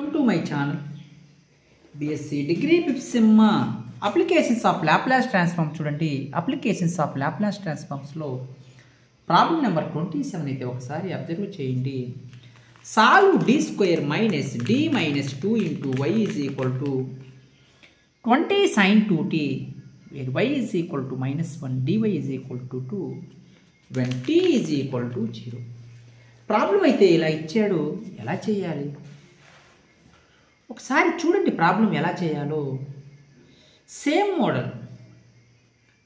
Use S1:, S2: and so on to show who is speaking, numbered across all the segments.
S1: Welcome to my channel BSc Degree Pipsimma Applications of Laplace Transform చూడండి Applications of Laplace Transforms లో problem number 27 అయితే ఒకసారి observe చేయండి. Solve d square minus d minus 2 into y is equal to 20 sin 2t where y is equal to minus 1 dy is equal to 2 when t is equal to 0. Problem అయితే ఇలా ఇచ్చాడు, ఎలా చేయాలి ఒకసారి చూడండి. ప్రాబ్లం ఎలా చేయాలో సేమ్ మోడల్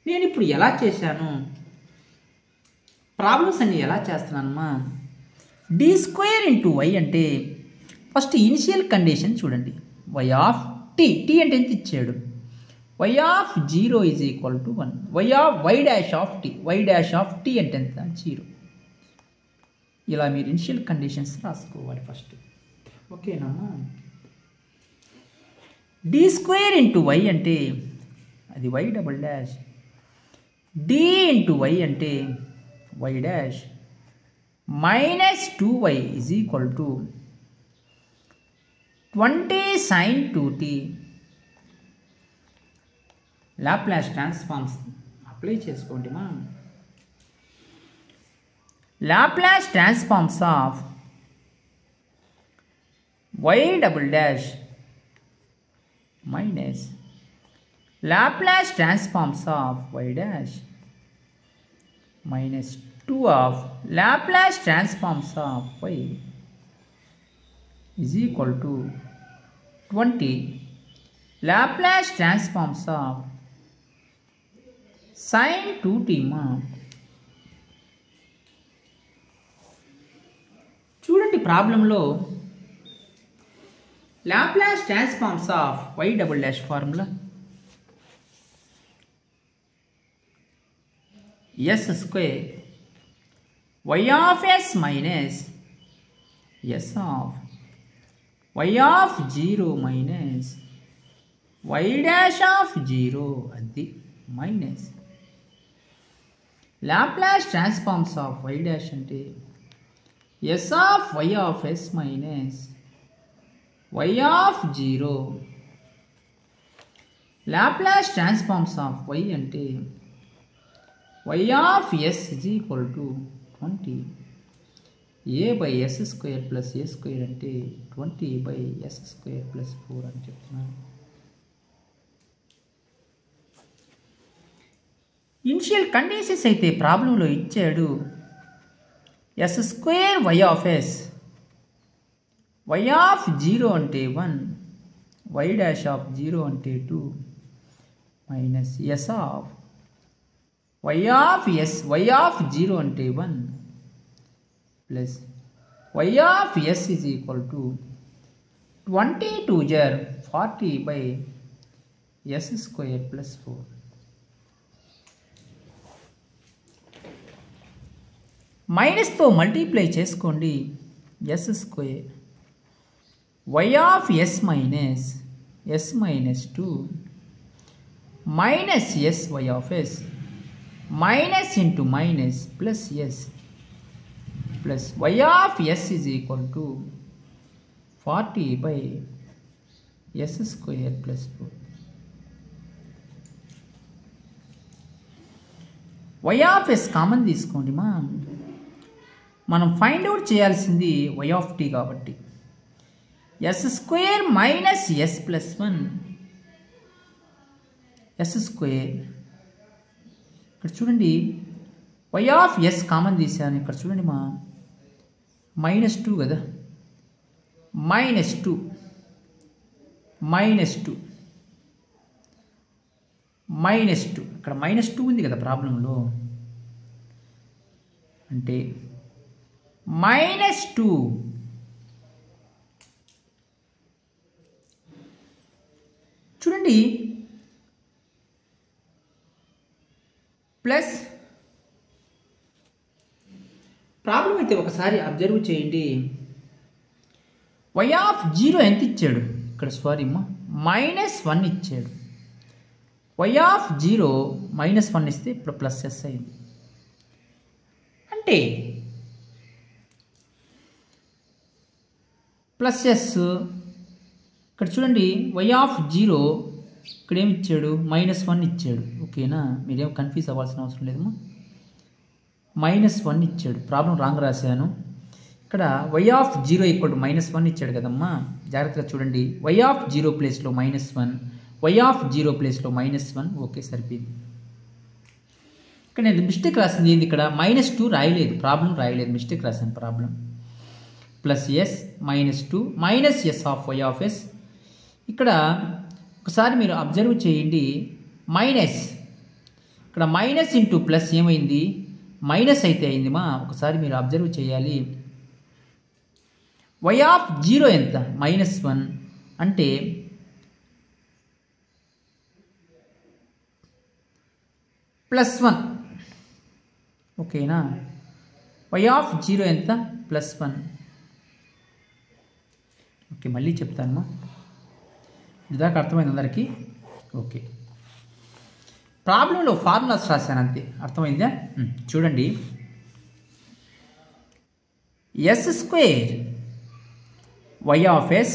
S1: నేను ఇప్పుడు ఎలా చేశాను, ప్రాబ్లమ్స్ అన్ని ఎలా చేస్తున్నానమ్మా. డి స్క్వేర్ ఇంటూ వై అంటే ఫస్ట్ ఇనిషియల్ కండిషన్ చూడండి. వై ఆఫ్ టీ, టీ అంటే ఎంత ఇచ్చాడు, y of 0 is equal to 1, y of y dash of t, y dash of t అంటే ఎంత 0. ఇలా మీరు ఇనిషియల్ కండిషన్స్ రాసుకోవాలి ఫస్ట్, ఓకేనమ్మా. డి స్క్వేర్ ఇంటూ వై అంటే అది y double dash, d into y అంటే y dash minus 2y is equal to 20 sin 2t. Laplace transforms apply చేసుకోండి మా. Laplace transforms of y double dash minus Laplace transforms of y dash minus 2 of Laplace transforms of y is equal to 20 Laplace transforms of sin 2t ma. చూడండి ప్రాబ్లంలో Laplace transforms of y double dash formula s square y of s minus s of y of 0 minus y dash of 0 అది minus Laplace transforms of y dash అంటే s of y of s minus y of 0. Laplace transforms of y అంటే y of s is equal to 20 a by s square plus a square అంటే 20 by s square plus 4 అని చెప్తున్నాను. Initial conditions అయితే ప్రాబ్లంలో ఇచ్చాడు. s square y of s, y of 0 అంటే 1, y dash of 0 అంటే 2 minus s of y of s, y of 0 అంటే 1 plus y of s is equal to 22 జర్ 40 by s square plus 4. మైనస్తో multiply చేసుకోండి. s square y of s minus s minus 2 minus s y of s minus into minus plus s plus y of s is equal to 40 by s square plus 4. y of s common తీసుకోండి మా. మనం find out చేయాల్సింది y of t కాబట్టి s square minus s plus 1 s square. ఇక్కడ చూడండి y of s common తీసాను. ఇక్కడ చూడండి మా మైనస్ 2 కదా, మైనస్ 2 మైనస్ 2 మైనస్ 2 ఇక్కడ మైనస్ 2 ఉంది కదా ప్రాబ్లంలో, అంటే మైనస్ 2 చూడండి ప్లస్ ప్రాబ్లం అయితే ఒకసారి అబ్జర్వ్ చేయండి. y ఆఫ్ 0 ఎంత ఇచ్చాడు ఇక్కడ, సారీ అమ్మా మైనస్ 1 ఇచ్చాడు. y ఆఫ్ 0 మైనస్ 1 ఇస్తే ఇప్పుడు ప్లస్ s అయింది. అంటే ప్లస్ ఎస్ ఇక్కడ చూడండి y ఆఫ్ 0 ఇక్కడ ఏమి ఇచ్చాడు -1 ఇచ్చాడు. ఓకేనా, మీరేం కన్ఫ్యూజ్ అవ్వాల్సిన అవసరం లేదమ్మా. -1 ఇచ్చాడు, ప్రాబ్లం రాంగ్ రాశాను. ఇక్కడ y ఆఫ్ 0 ఈక్వల్ టు -1 ఇచ్చాడు కదమ్మా. జాగ్రత్తగా చూడండి, y ఆఫ్ 0 ప్లేస్లో -1, y ఆఫ్ 0 ప్లేస్లో -1. ఓకే, సరిపోయింది. ఇక్కడ నేను మిస్టేక్ రాసింది ఏంది, ఇక్కడ -2 రాయలేదు, ప్రాబ్లం రాయలేదు, మిస్టేక్ రాశాను problem. Plus S -2 minus S of y of S. ఇక్కడ ఒకసారి మీరు అబ్జర్వ్ చేయండి, మైనస్ ఇక్కడ మైనస్ ఇంటూ ప్లస్ ఏమైంది, మైనస్ అయితే అయింది మా. ఒకసారి మీరు అబ్జర్వ్ చేయాలి. y ఆఫ్ 0 ఎంత, -1 అంటే +1. ఓకేనా, y ఆఫ్ 0 ఎంత, +1. ఓకే, మళ్ళీ చెప్తానమ్మా, ఇదాకా అర్థమైంది అందరికీ. ఓకే, ప్రాబ్లంలో ఫార్ములాస్ రాశాను అంతే, అర్థమైందా? చూడండి, s² y of yes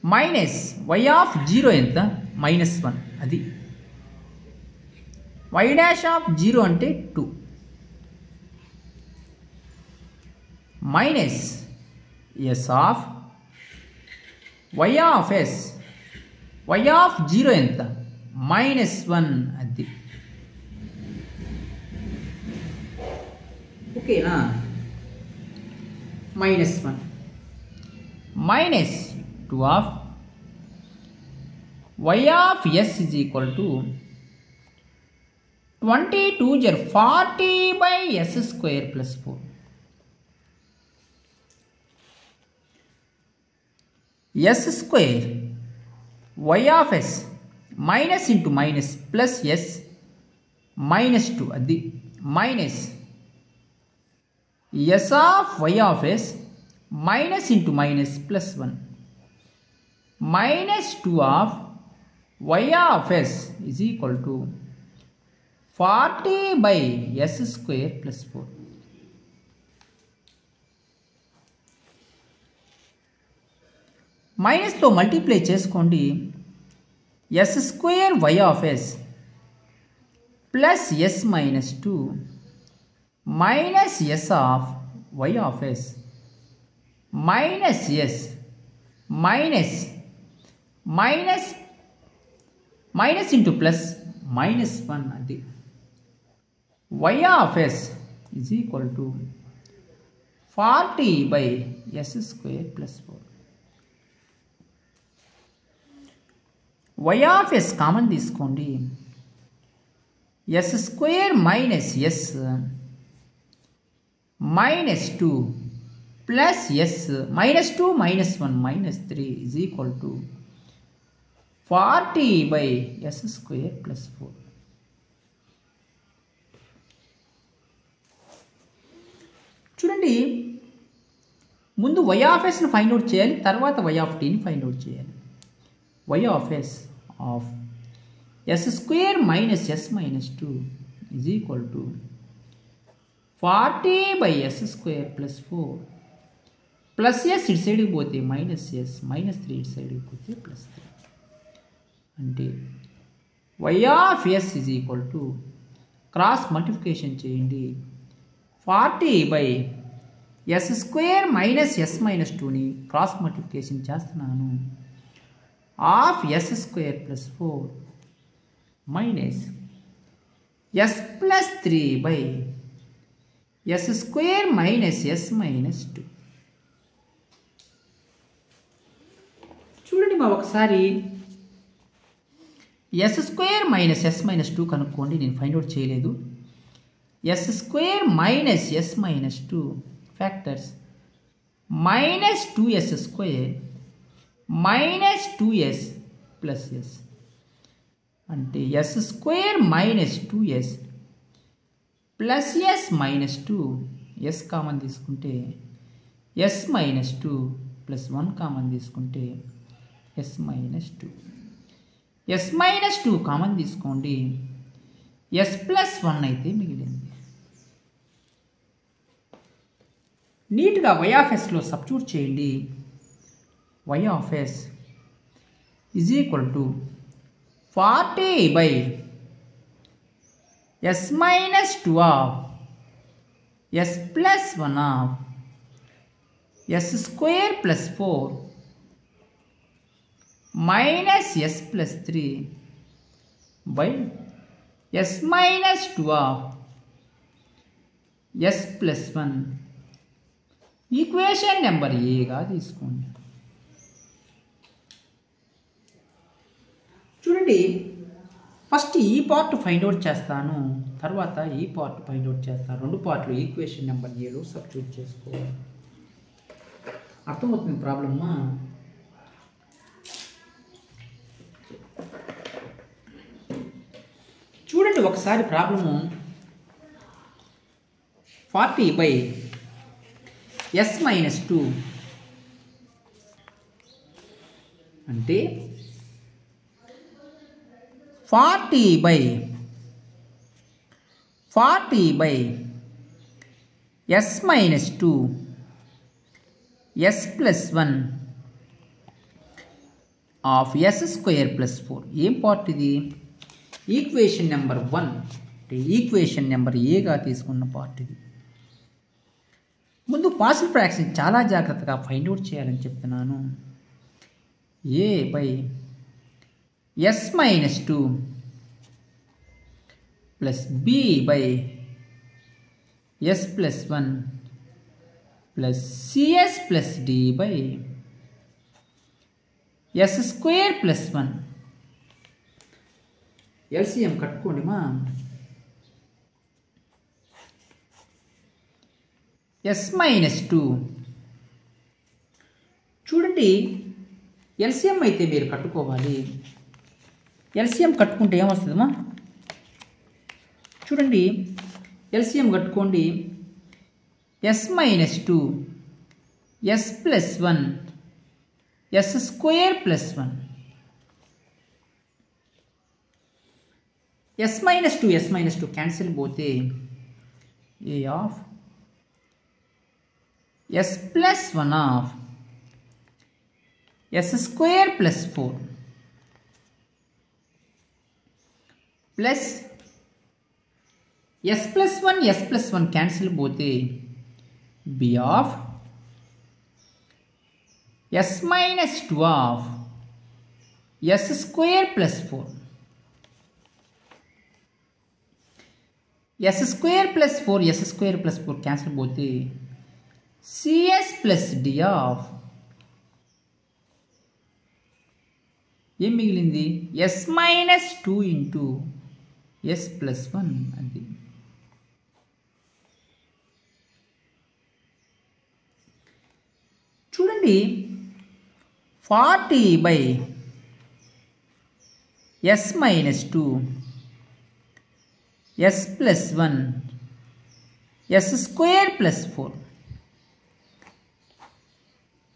S1: minus y of 0 ఎంత, -1. అది y డాష్ ఆఫ్ 0 అంటే 2 minus s of y of s, y of 0 ఎంత, -1. అది ఓకేనా, -1 minus 2 of y of s is equal to 22 40 by s² plus 4. s² y of s minus into minus plus s -2. అది minus s of y of s minus into minus plus 1 -2 of y of s is equal to 40 by s² plus 4. మైనస్తో multiply చేసుకోండి, s² y of s plus s -2 minus s of y of s minus s minus into plus -1. అది y of s is equal to 40 by s² plus 4. y of s common తీసుకోండి, s² minus s -2 plus s -2 -1 -3 is equal to 40 by s² plus 4. చూడండి, ముందు y of sని find out చేయాలి, తర్వాత y of tని find out చేయాలి. y of s of s² minus s -2 is equal to 40 by s² plus 4 plus s ఇటు సైడ్కి పోతే minus s -3 ఇటు సైడ్కి పోతే ప్లస్ 3 అంటే y of s is equal to cross multiplication చేయండి, 40 బై s² మైనస్ s -2ని క్రాస్ మల్టిప్లికేషన్ చేస్తున్నాను, of s² plus 4 minus s plus 3 by s² minus s -2. చూడండి మా, ఒకసారి s² మైనస్ s -2 కనుక్కోండి, నేను ఫైండ్ అవుట్ చేయలేదు. s² minus s -2 factors minus 2s² minus 2s plus s అంటే s² minus 2s plus s -2, s common తీసుకుంటే s -2 plus 1 common తీసుకుంటే s -2, s -2 common తీసుకోండి, s ప్లస్ 1 అయితే మిగిలింది. నీట్గా y ఆఫ్ sలో సబ్స్టిట్యూట్ చేయండి. y of s is equal to 40 by s minus 2 of s plus 1 of s square plus 4 minus s plus 3 by s minus 2 of s plus 1 equation number ఏగా తీసుకోండి. చూడండి, first ఈ part find out చేస్తాను, తర్వాత ఈ part find out చేస్తాను. రెండు పార్ట్లు equation number ఏలో సబ్స్టిట్యూట్ చేసుకోవాలి. అర్థమవుతుంది ప్రాబ్లమ్మా? చూడండి ఒకసారి ప్రాబ్లము. 40 by s minus 2 అంటే 40 by s minus 2 s plus 1 of s square plus 4. ఏం పార్ట్ ఇది? ఈక్వేషన్ నెంబర్ 1 అంటే ఈక్వేషన్ నెంబర్ ఏగా తీసుకున్న పార్ట్ ఇది. ముందు పార్షియల్ ఫ్రాక్షన్ చాలా జాగ్రత్తగా ఫైండ్ అవుట్ చేయాలని చెప్తున్నాను. a by s minus 2 plus b by s plus 1 plus cs plus d by s square plus 1. LCM కట్టుకోండి మా. s minus 2 చూడండి, LCM అయితే మీరు కట్టుకోవాలి. LCM కట్టుకుంటే ఏమొస్తుందమ్మా? చూడండి, LCM కట్టుకోండి. s minus 2 s plus 1 s square plus 1 s minus 2 cancel పోతే a of s plus 1 of s square plus 4 plus s plus 1 cancel పోతే b of s minus 2 of s square plus 4 s square plus 4 cancel పోతే cs plus d of ఏం మిగిలింది? s minus 2 into s plus 1. అది చూడండి, 40 by s minus 2 s plus 1 s square plus 4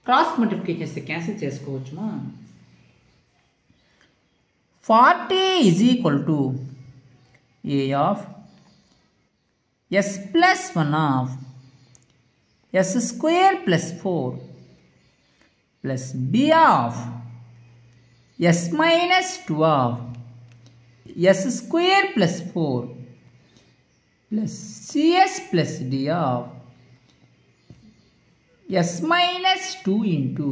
S1: cross multiplication చేస్తే cancel చేసుకోవచ్చుమా. 40 is equal to a of s plus 1 of s square plus 4 plus b of s minus 2 of s square plus 4 plus cs plus d of s minus 2 into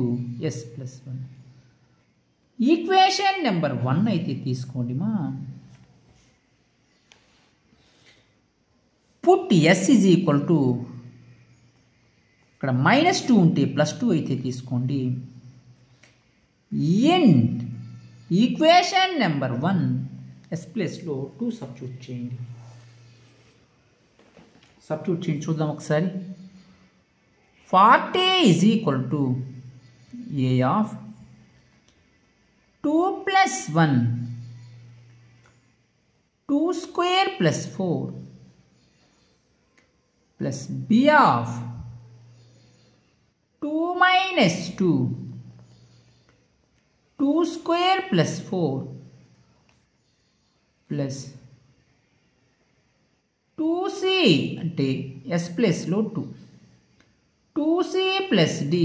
S1: s plus 1. Equation number 1 అయితే తీసుకోండి మా. Put s is equal to ఇక్కడ -2 ఉంటే +2 అయితే తీసుకోండి. In equation number 1 s ప్లేస్లో 2 substitute చేయండి. చూద్దాం ఒకసారి. 40 is equal to a of 2 plus 1 2 square plus 4 plus b of 2 minus 2 2 square plus 4 plus 2c అంటే s ప్లేస్లో 2 2c plus d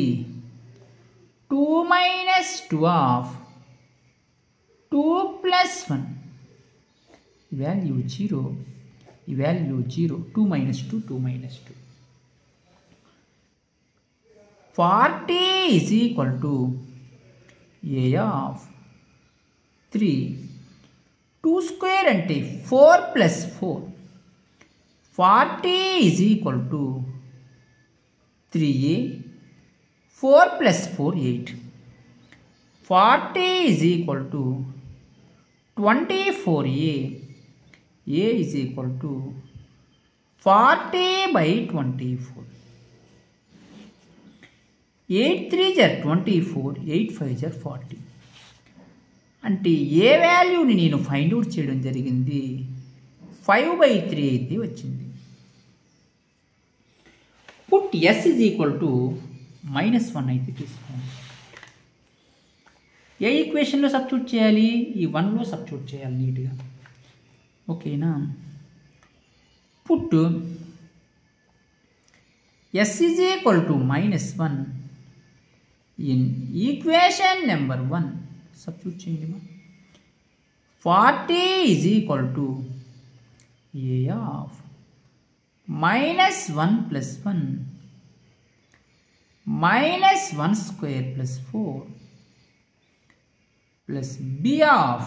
S1: 2 minus 2 of 2 plus 1. Value 0. Value 0. 2 minus 2. 2 minus 2. 40 is equal to a of 3. 2 square ante 4 plus 4. 40 is equal to 3a. 4 plus 4, 8. 40 is equal to 24a. A is equal to 40 by 24. 8 3s are 24, 8 5s are 40. అంటే ఏ వాల్యూని నేను find out చేయడం జరిగింది 5/3 అయితే వచ్చింది. Put s is equal to -1 అయితే తీసుకోండి. ఏ ఈక్వేషన్లో substitute చేయాలి? ఈ 1లో సబ్స్టిట్యూట్ చేయాలి నీట్గా. ఓకేనా? Put s is equal to -1 in equation number 1 substitute చేయండి. 40 is equal to a of -1 plus 1 minus 1 square plus 4 plus b of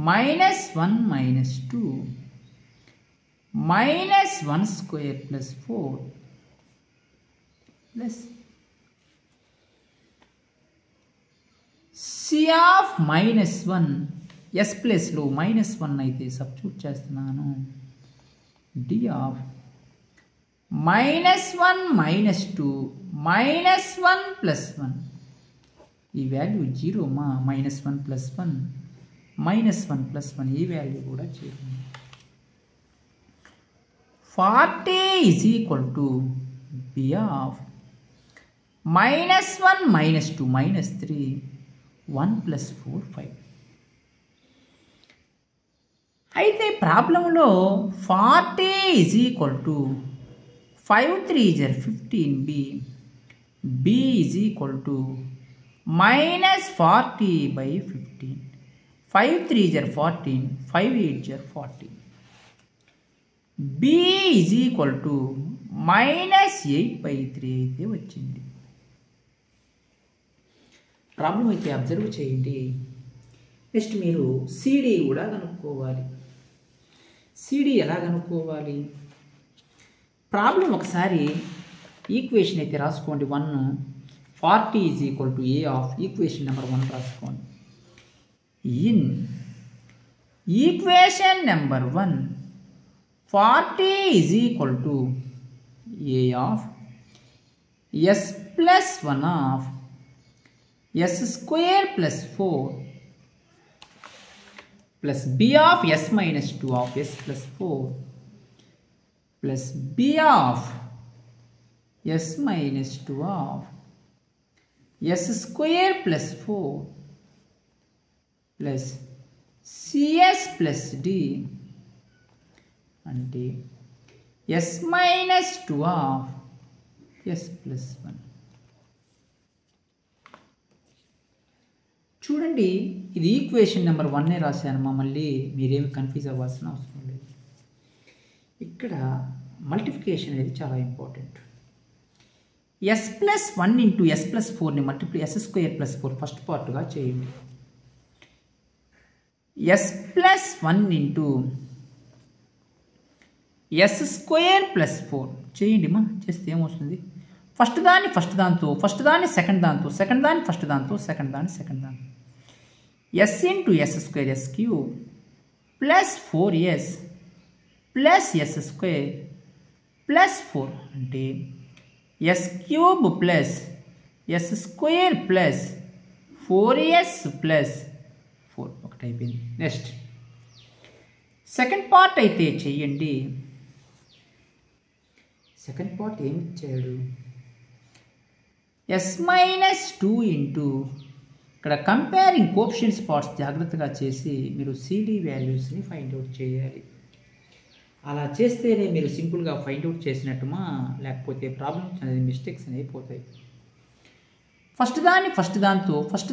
S1: -1 minus 2 minus 1 square plus 4 plus c of -1 s ప్లేస్లో -1 అయితే substitute చేస్తున్నాను. d of -1 minus 2 -1 plus 1. ఈ value 0 మా -1 plus 1 -1 plus 1 ఈ value కూడా 0. 40 is equal to b of -1 minus 2 minus 3 1 plus 4 5. అయితే ప్రాబ్లంలో 40 is equal to 5 3s are 15b. b is equal to -40 by 15. 5 3s are 14. 5 8s are 40. b is equal to -8/3 అయితే వచ్చింది. Problem అయితే observe చేయండి. Next మీరు CD కూడా కనుక్కోవాలి. CD ఎలా కనుక్కోవాలి? ప్రాబ్లం ఒకసారి ఈక్వేషన్ అయితే రాసుకోండి. 1 40 is equal to a of equation number 1 రాసుకోండి. In equation number 1 40 is equal to a of s plus 1 of s square plus 4 plus b of s minus 2 of s plus 4 plus b of s minus 2 of s square plus 4 plus cs plus d అంటే s minus 2 of s plus 1. చూడండి, ఇది equation number 1 రాశాను. మళ్ళీ మీరేమి confuse అవ్వాల్సిన అవసరం లేదు. ఇక్కడ మల్టిప్లికేషన్ అనేది చాలా important. s plus 1 into s plus 4ని multiply s square plus 4 first పార్ట్గా చేయండి. s plus 1 into s square plus 4 చేయండి మా. చేస్తే ఏమొస్తుంది? ఫస్ట్ దాన్ని సెకండ్ దాంతో ఫస్ట్ దాంతో సెకండ్ దాన్ని s into s square s cube plus 4s plus s square plus 4 అంటే s cube plus s square plus 4s plus 4 ఒకటి అయిపోయింది. నెక్స్ట్ సెకండ్ పార్ట్ అయితే చెయ్యండి. సెకండ్ పార్ట్ ఏమి ఇచ్చాడు? s minus 2 into ఇక్కడ కంపేరింగ్ కోఎఫిషియెంట్స్ పార్ట్స్ జాగ్రత్తగా చేసి మీరు సిడి వాల్యూస్ని ఫైండ్ అవుట్ చేయాలి. అలా చేస్తేనే మీరు సింపుల్గా ఫైండ్ అవుట్ చేసినట్టుమా, లేకపోతే ప్రాబ్లమ్స్ అనేది మిస్టేక్స్ అనేవి పోతాయి. ఫస్ట్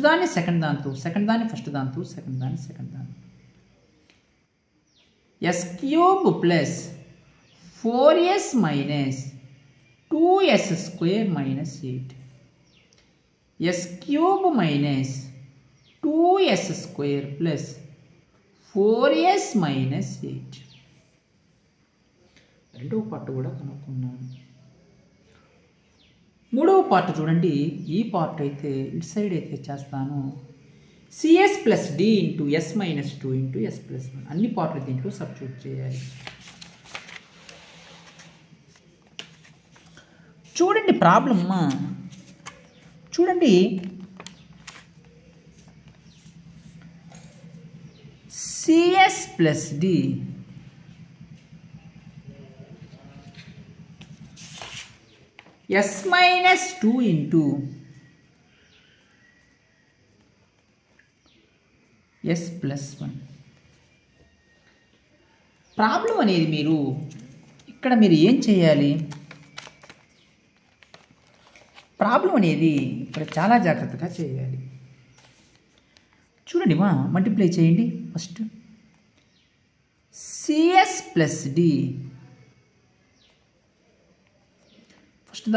S1: దాన్ని సెకండ్ దాంతో సెకండ్ దాన్ని ఫస్ట్ దాంతో సెకండ్ దాన్ని సెకండ్ దాంతో S cube plus 4s minus 2s square minus 8 S cube minus 2s square plus 4s minus 8 రెండవ పార్ట్ కూడా కనుక్కున్నాను. మూడవ పార్ట్ చూడండి. ఈ పార్ట్ అయితే ఇటు సైడ్ అయితే చేస్తాను. CS plus D into S minus 2 into S plus 1 అన్ని పార్ట్లు దీంట్లో సబ్స్టిట్యూట్ చేయాలి. చూడండి ప్రాబ్లమ్మా, చూడండి CS plus D s minus 2 into s plus 1. Problem అనేది మీరు ఇక్కడ మీరు ఏం చేయాలి? ప్రాబ్లం అనేది ఇక్కడ చాలా జాగ్రత్తగా చేయాలి. చూడండి మా మల్టిప్లై చేయండి. First CS plus D first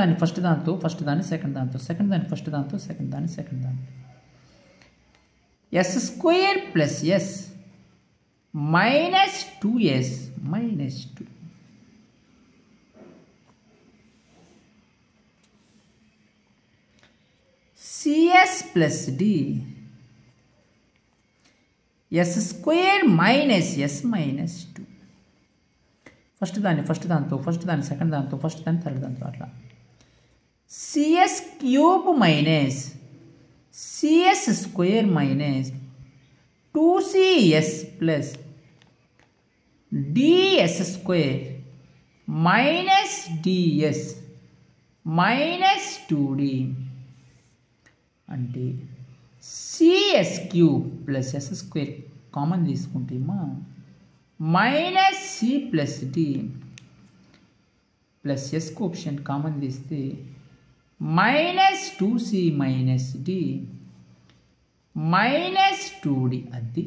S1: దాన్ని సెకండ్ దాంతో సెకండ్ దాన్ని ఫస్ట్ దాంతో సెకండ్ దాన్ని సెకండ్ దాంతో S square plus S minus 2s minus 2 CS plus D S square minus S minus 2 first దాన్ని సెకండ్ దాంతో ఫస్ట్ దాన్ని థర్డ్ దాంతో అట్లా CS cube minus CS square minus 2cs plus DS square minus DS minus 2d అంటే CS cube plus S square common తీసుకుంటే minus C plus D plus s coefficient common తీస్తే minus 2c minus D minus 2d. అది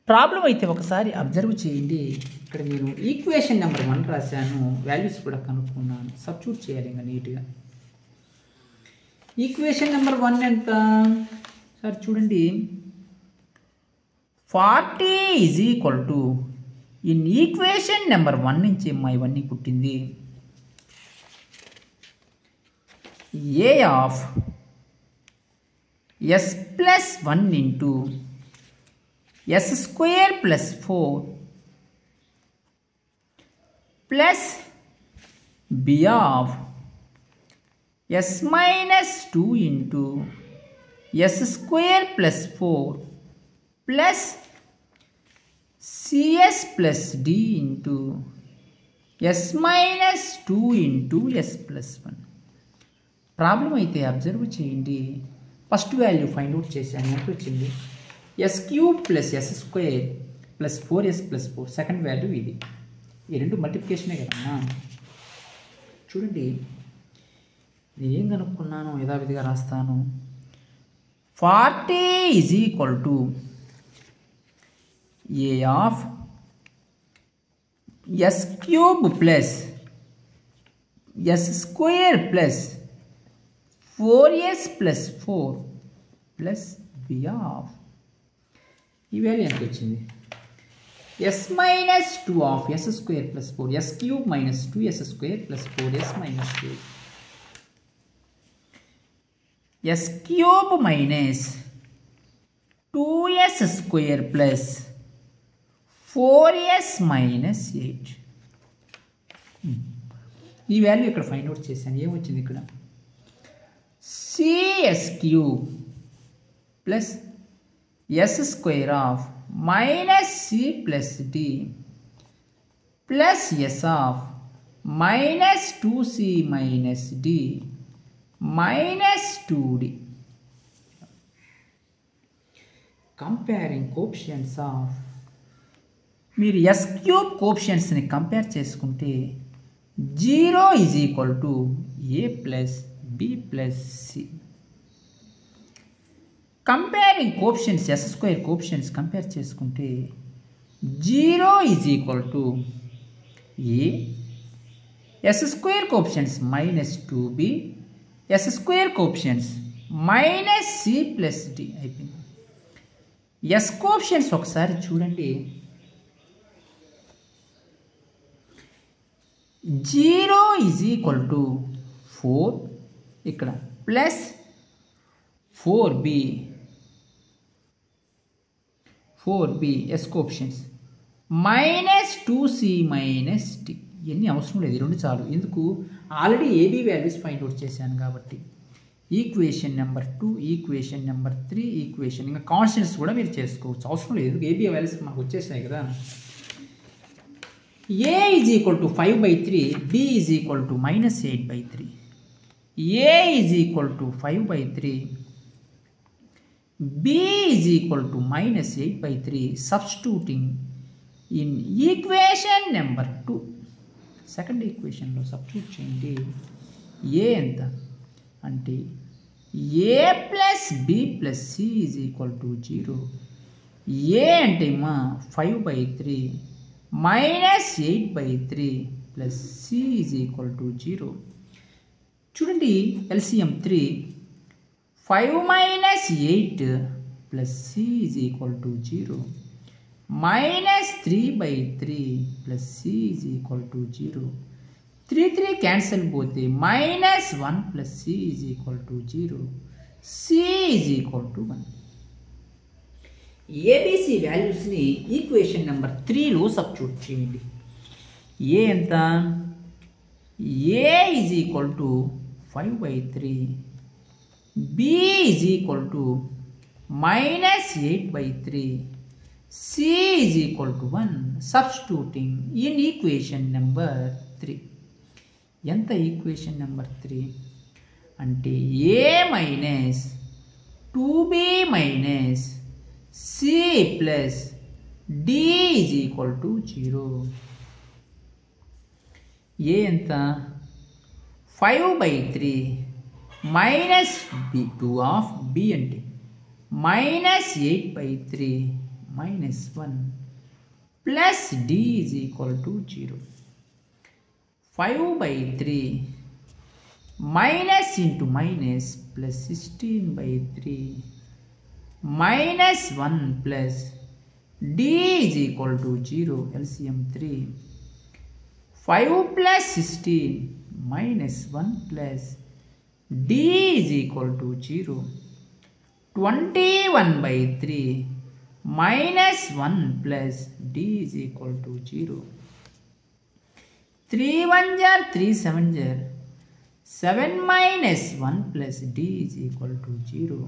S1: problem అయితే ఒకసారి observe చేయండి. ఇక్కడ నేను equation number 1 రాశాను, వాల్యూస్ కూడా కనుక్కున్నాను. సబ్స్టిట్యూట్ చేయాలి ఇంకా నీట్గా. ఈక్వేషన్ నెంబర్ 1 ఎంత సార్? చూడండి 40 is equal to in equation number 1 నుంచి ఇవన్నీ పుట్టింది. A of s plus 1 into s square plus 4 plus b of yes minus 2 into s square plus 4 plus cs plus d into s minus 2 into s plus 1. Problem అయితే observe చేయండి. First value find out చేశాను. ఎంత వచ్చింది? S cube plus S square plus 4s plus 4. Second value ఇది. ఈ రెండు మల్టిప్లికేషనే కదమ్మా. చూడండి నేను ఏం కనుక్కున్నాను యథావిధిగా రాస్తాను. 40 is equal to a of s cube plus s square plus 4s plus 4 plus b of ఈ వాల్యూ ఎంత వచ్చింది? s minus 2 of s square plus 4 s cube minus 2s square plus 4s minus 2 s cube minus 2s square plus 4s minus 8. ఈ value ఇక్కడ find out చేశాను. ఏమొచ్చింది ఇక్కడ? CS cube plus S square of minus C plus D plus S of minus 2c minus D minus 2d. Comparing coefficients of మీరు S cube కోఎఫిషియంట్స్ని compare చేసుకుంటే 0 is equal to A plus B plus C. Comparing coefficients S square coefficients compare చేసుకుంటే 0 is equal to A, S square coefficients minus 2b, S square coefficients minus C plus D అయిపోయింది. S coefficients ఒకసారి చూడండి. 0 is equal to 4 ఇక్కడ plus 4b S coefficients minus 2c minus D. ఇవన్నీ అవసరం లేదు, 2 చాలు. ఎందుకు? Already A B values find out చేశాను కాబట్టి. Equation number 2, equation number 3, equation ఇంకా కాన్స్టెంట్స్ కూడా మీరు చేసుకోవచ్చు, అవసరం లేదు. ఏబీ వాల్యూస్ మాకు వచ్చేసాయి కదా. A is equal to 5/3, b is equal to minus 8/3. A is equal to 5/3, b is equal to minus 8/3. Substituting in equation number 2, second ఈక్వేషన్లో సబ్స్టిట్యూట్ చేయండి. ఏ ఎంత అంటే a plus B plus c is equal to 0. A అంటే మా 5/3 minus 8/3 plus c is equal to 0. చూడండి LCM 3, 5 minus 8 plus c is equal to 0. Minus 3/3 plus c is equal to 0. 3 cancel పోతే minus 1 plus c is equal to 0. C is equal to 1. ABC వాల్యూస్ని equation number 3లో substitute చేయండి. A ఎంత? A is equal to 5/3, b is equal to minus 8/3, c is equal to 1. Substituting in equation number 3. ఎంత equation number 3 అంటే a minus 2b minus C plus D is equal to 0. A ఎంత? 5/3 minus b2 of b అంటే minus 8/3 minus 1 plus D is equal to 0. 5/3 minus into minus plus 16/3 minus 1 plus D is equal to 0. LCM 3, 5 plus 16 minus 1 plus D is equal to 0. 21/3 minus 1 plus D is equal to 0. 3 1 jar 3 7 jar 7 minus 1 plus D is equal to 0.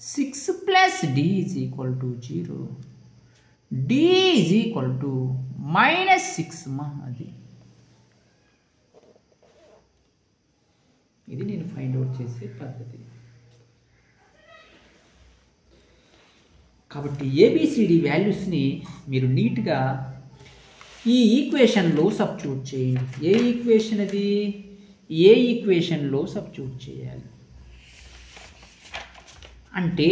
S1: 6 plus D is equal to 0. D is equal to minus 6 మా. అది ఇది నేను find out చేసే పద్ధతి. కాబట్టి A B C D వాల్యూస్ని మీరు నీట్గా ఈ ఈక్వేషన్లో సబ్స్టిట్యూట్ చేయండి. ఏ ఈక్వేషన్ అది? ఏ ఈక్వేషన్లో సబ్స్టిట్యూట్ చేయాలి అంటే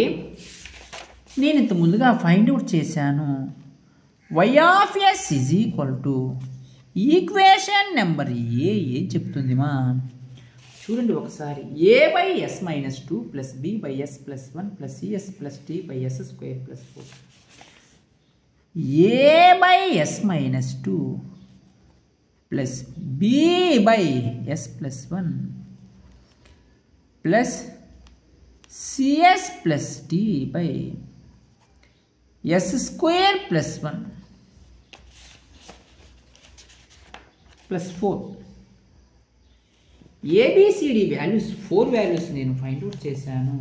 S1: నేను ఇంత ముందుగా ఫైండ్ అవుట్ చేశాను. y of s is equal to equation number a ఏం చెప్తుంది మా? చూడండి ఒకసారి. A by s minus 2 plus b by s plus 1 plus c s plus t by s square plus 4. A by s minus 2 plus b by s plus 1 plus c s plus t by s square plus 1 plus 4. ABCD values 4 values నేను find out చేశాను.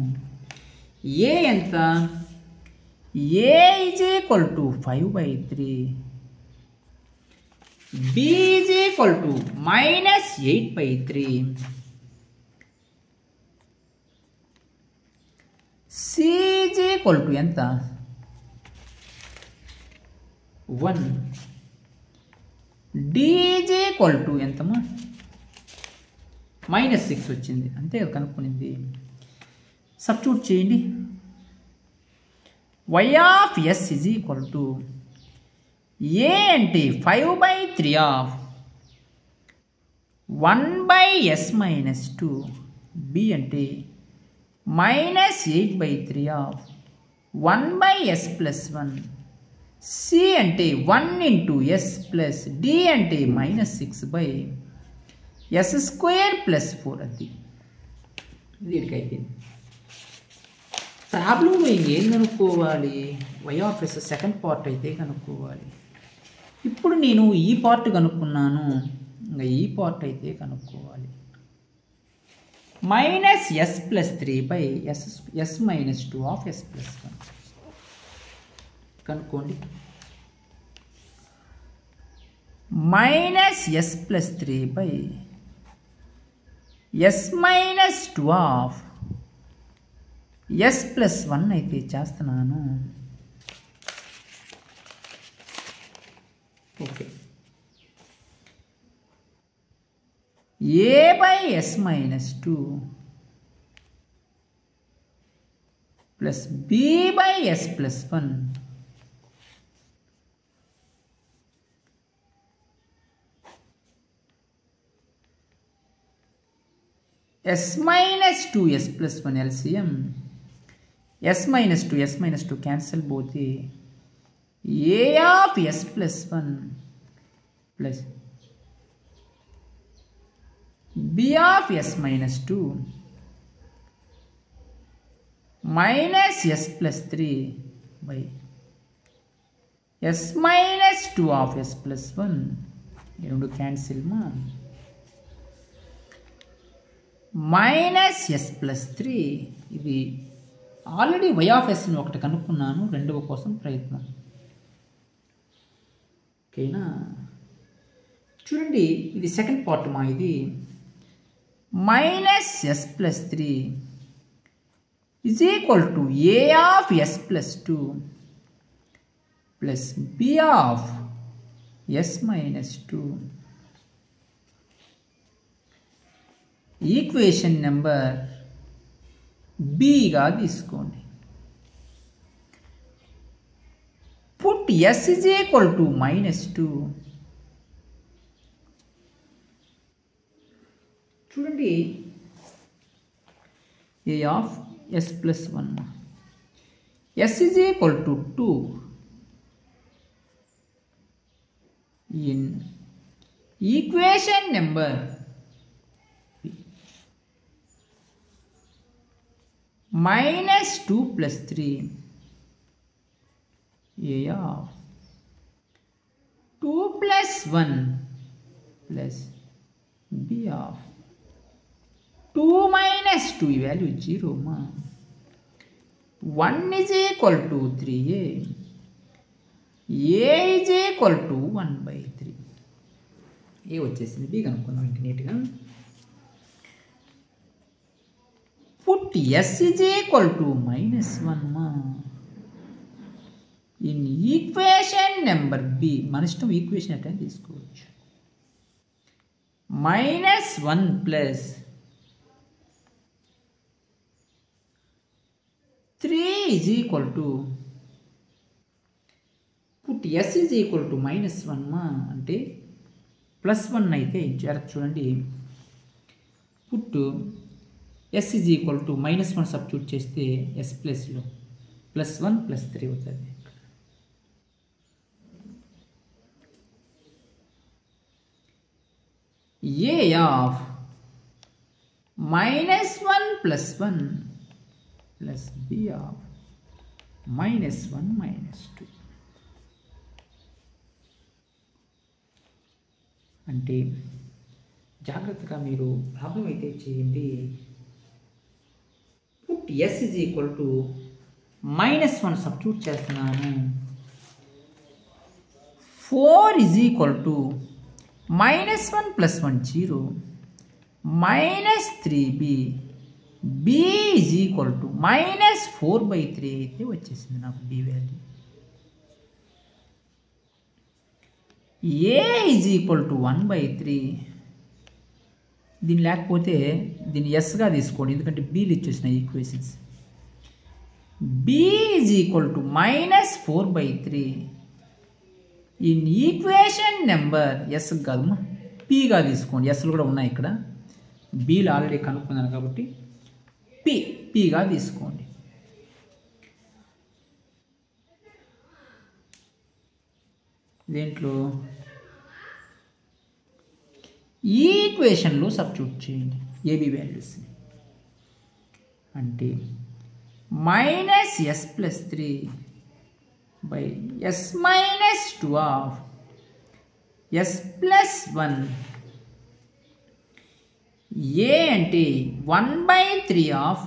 S1: A ఎంత? A is equal to 5/3, b is equal to minus 8/3, c is equal to ఎంత? 1 d is equal to ఎంతమా -6 వచ్చింది అంతే కనుక్కునింది. Substitute చేయండి. y of s is equal to a అంటే 5/3 ఆఫ్ 1/s - 2, బి అంటే -8/3 ఆఫ్ 1/s + 1, సి అంటే 1 × s plus D అంటే -6/s² + 4 అది దీనికి అయిపోయింది. ప్రాబ్లంలో ఇంకేం కనుక్కోవాలి? y of S second part అయితే కనుక్కోవాలి. ఇప్పుడు నేను ఈ పార్ట్ కనుక్కున్నాను, ఇంకా ఈ పార్ట్ అయితే కనుక్కోవాలి. -s + 3/s - 2 ఆఫ్ s + 1 కనుక్కోండి. -s + 3/s - 2 ఆఫ్ s + 1 అయితే చేస్తున్నాను. Okay, a/s - 2 plus b/s + 1 s - 2s + 1 LCM s - 2 cancel పోతే a of s + 1 plus b of s - 2 -s + 3/s - 2 of s + 1 ఈ రెండు క్యాన్సిల్ మా -s + 3 ఇది ఆల్రెడీ y ఆఫ్ ఎస్ని ఒకటి కనుక్కున్నాను, రెండవ కోసం ప్రయత్నం. ఓకేనా? చూడండి, ఇది సెకండ్ పార్ట్ మా. ఇది -s + 3 is equal to a of s + 2 plus b of s - 2. Equation number బిగా తీసుకోండి. Put s is equal to -2. చూడండి, a of s + 1 s is equal to 2 in equation number -2 + 3 a of 2 + 1 plus b of 2 - 2 ఈ value 0 మా. 1 is equal to 3a, a is equal to 1/3. ఏ వచ్చేసింది, B కనుక్కున్నాం ఇంక నీట్గా. Put s is equal to -1 మా in equation number B. మన ఇష్టం equation ఎట్లా తీసుకోవచ్చు. -1 plus 3 is equal to put s is equal to -1 మా అంటే +1 అయితే జాగ్రత్త చూడండి. Put s is equal to -1 substitute చేస్తే s ప్లస్లో +1 + 3 అవుతుంది. a of -1 + 1 plus b of -1 - 2 అంటే జాగ్రత్తగా మీరు ప్రాబ్లం అయితే చేయండి. Put s is equal to -1 substitute చేస్తున్నాను. 4 is equal to -1 + 1 0 -3b, b is equal to -4/3 అయితే వచ్చేసింది నాకు b వాల్యూ. A is equal to 1/3. దీని లేకపోతే దీన్ని ఎస్గా తీసుకోండి, ఎందుకంటే బీలు ఇచ్చేసిన equations. B is equal to -4/3. ఈ ఈక్వేషన్ నెంబర్ ఎస్ కాదు పిగా తీసుకోండి. ఎస్లు కూడా ఉన్నాయి ఇక్కడ, బీలు ఆల్రెడీ కనుక్కున్నాను కాబట్టి పిగా తీసుకోండి. దీంట్లో ఈ ఈక్వేషన్లో సబ్స్టిట్యూట్ చేయండి ఏబీ వాల్యూస్ని. అంటే -s+3 by s-2 of s+1. a అంటే 1/3 of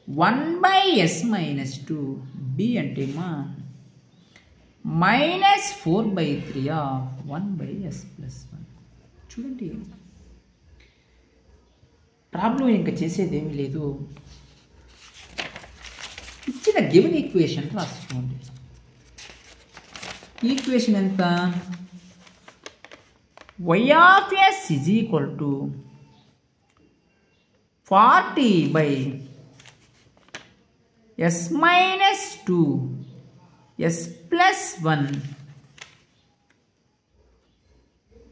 S1: 1/s-2. b అంటే -4/3 of 1/s+1. చూడండి, ప్రాబ్లం ఇంకా చేసేది ఏమీ లేదు. ఇచ్చిన గివెన్ ఈక్వేషన్ రాసుకోండి. ఈక్వేషన్ ఎంత? y of s is equal to 40/s-2 s+1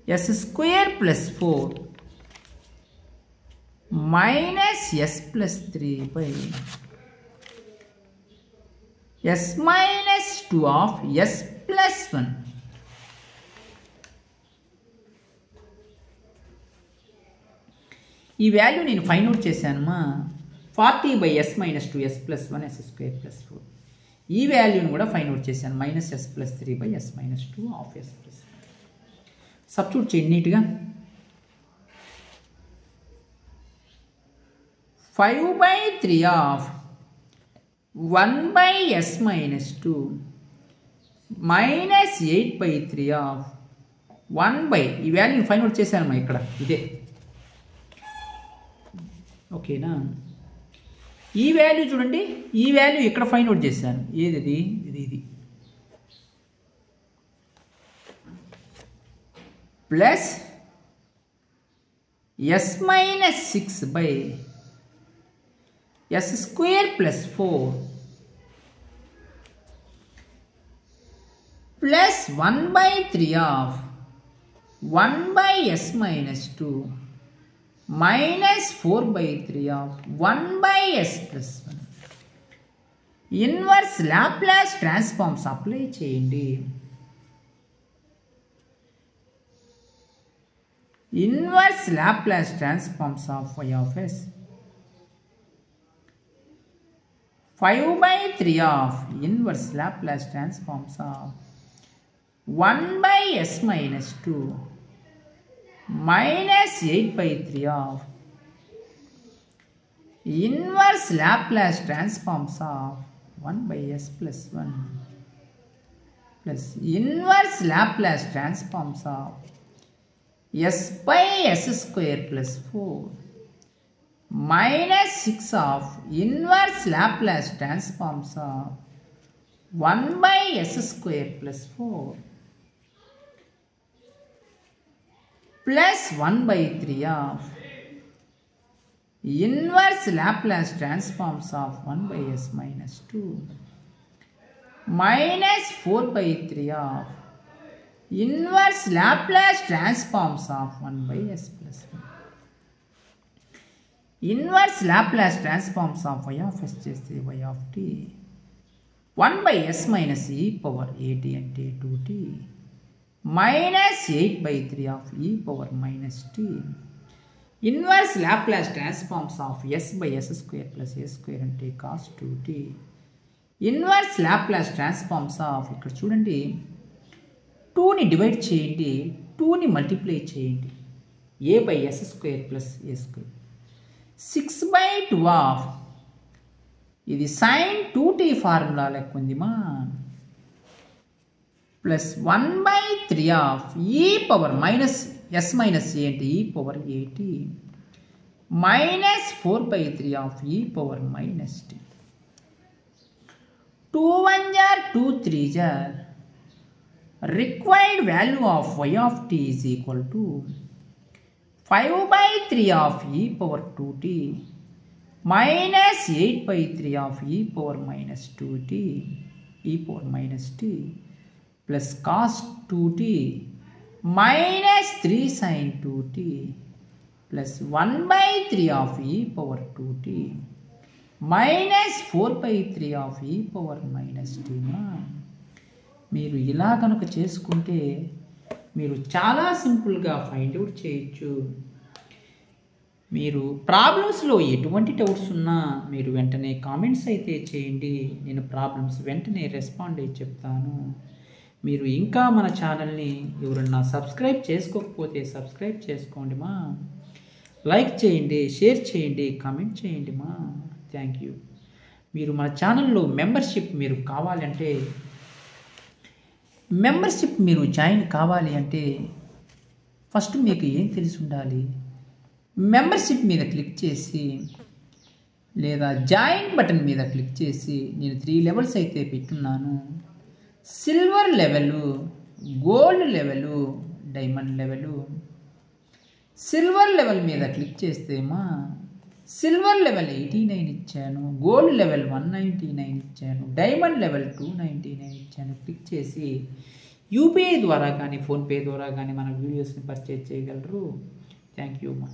S1: s² + 4 -s+3 by s-2 of s+1. ఈ వాల్యూ నేను find out చేశానమ్మా. 40/s-2 s+1 s² + 4. ఈ వాల్యూని కూడా ఫైండ్ అవుట్ చేశాను, -s+3/s-2 of s+1. సబ్స్టిట్యూట్ చేయండి నీట్గా. 5/3 of 1/s-2 -8/3 of 1/, ఈ వాల్యూని ఫైండ్ అవుట్ చేశానమ్మా ఇక్కడ, ఇదే ఓకేనా. ఈ వాల్యూ చూడండి, ఈ వాల్యూ ఇక్కడ ఫైండ్ అవుట్ చేశాను. ఏది ఇది plus s-6/s² + 4 plus 1/3 of 1/s-2 -4/3 of 1/s+1. Inverse Laplace transforms apply చేయండి. Inverse Laplace transforms of y of s. 5/3 of inverse Laplace transforms of 1/s-2 -8/3 of inverse Laplace transforms of 1/s+1 plus inverse Laplace transforms of s/s² + 4 -6 of inverse Laplace transforms of 1/s² + 4 plus 1/3 of inverse Laplace transforms of 1/s-2 -4/3 of inverse Laplace transforms of 1/s+1. Inverse Laplace transforms of y of s చేస్తే y of t 1/s - e⁻at అంటే 2t -8/3 of e⁻t. Inverse Laplace transforms of s/s² + a² అంటే cos 2t. Inverse Laplace transforms of ఇక్కడ చూడండి 2ని divide చేయండి 2ని multiply చేయండి a/s² + a². 6/2 of ఇది sin 2t ఫార్ములా లెక్క ఉంది మా ప్లస్ 1/3 ఆఫ్ e⁻s - a అంటే e⁻at -4/3 of e⁻t. 2 1 jar 2 3 jar required value of y of t is equal to 5/3 of e power 2t minus 8/3 of e power minus 2t e power minus t plus cos 2t minus 3 sin 2t plus 1/3 of e power 2t minus 4/3 of e power minus t. మీరు ఇలా కనుక చేసుకుంటే మీరు చాలా సింపుల్గా find out చేయొచ్చు. మీరు ప్రాబ్లమ్స్లో ఎటువంటి డౌట్స్ ఉన్నా మీరు వెంటనే కామెంట్స్ అయితే చేయండి. నేను ప్రాబ్లమ్స్ వెంటనే రెస్పాండ్ అయ్యి చెప్తాను. మీరు ఇంకా మన ఛానల్ని ఎవరన్నా సబ్స్క్రైబ్ చేసుకోకపోతే సబ్స్క్రైబ్ చేసుకోండి మా. లైక్ చేయండి, షేర్ చేయండి, కామెంట్ చేయండి మా. Thank you. మీరు మన ఛానల్లో మెంబర్షిప్ మీరు కావాలంటే మీరు జాయిన్ కావాలి అంటే ఫస్ట్ మీకు ఏం తెలిసి ఉండాలి? మెంబర్షిప్ మీద క్లిక్ చేసి లేదా జాయిన్ బటన్ మీద క్లిక్ చేసి నేను 3 లెవెల్స్ అయితే పెట్టున్నాను. Silver level, gold level, diamond level. Silver level మీద క్లిక్ చేస్తేమా సిల్వర్ లెవెల్ 89 ఇచ్చాను, గోల్డ్ లెవెల్ 199 ఇచ్చాను, డైమండ్ లెవెల్ 299 ఇచ్చాను. క్లిక్ చేసి యూపీఐ ద్వారా కానీ ఫోన్పే ద్వారా కానీ మన వీడియోస్ని పర్చేజ్ చేయగలరు. థ్యాంక్ యూ మా.